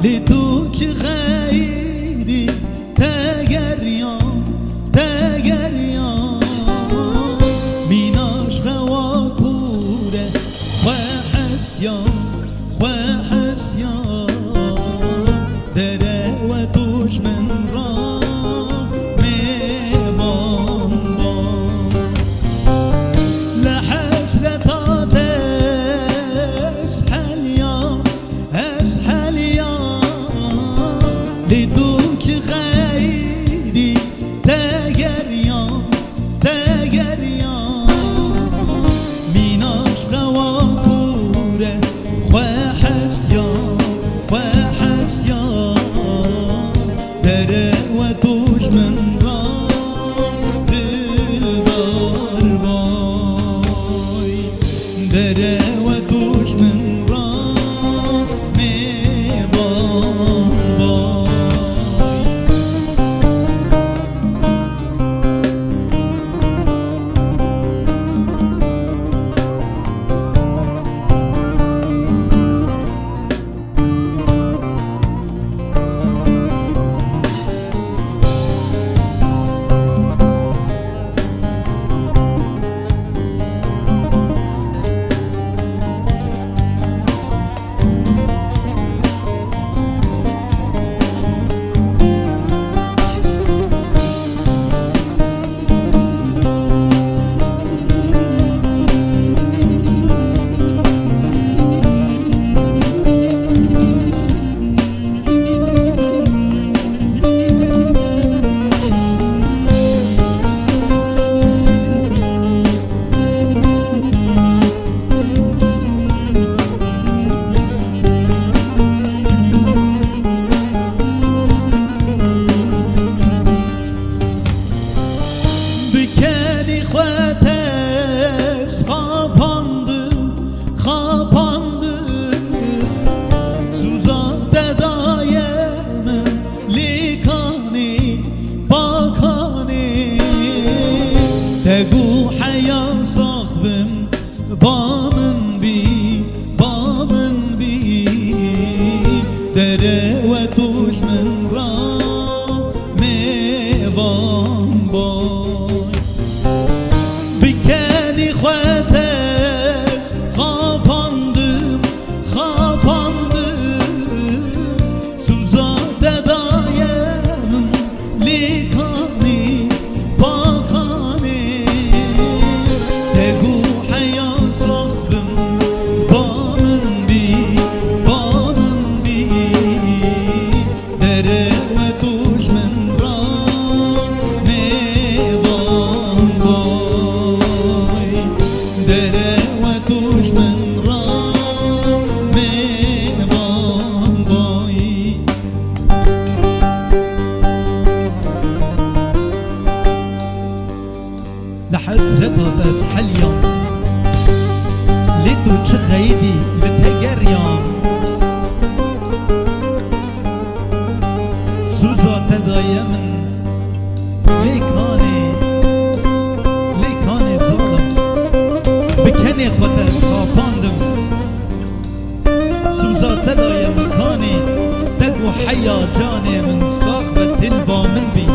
لتو چه غیری تگریان میناش خوا کوره خواه حسیان دره و توش من را میبان لحسرتات اسحل یا لدو چه غیری تگریان میناش خوا کوره خواه حسیان دره و توش من را دلدار بای دره و توش من را میبان بای تگو حیا صاحبم بامن بی دره و توش من را میوان بای بکنی خواتش خاپاندم سوزاد دایم لیکانی لحسرتها تسحل يوم لتو تشخيدي لتجريان سوزا تدايمن ليكاني ظالم بكني خودت خاپاندم سوزا تدايمن كاني تقو حيا جاني من صاحبة تلبا من بي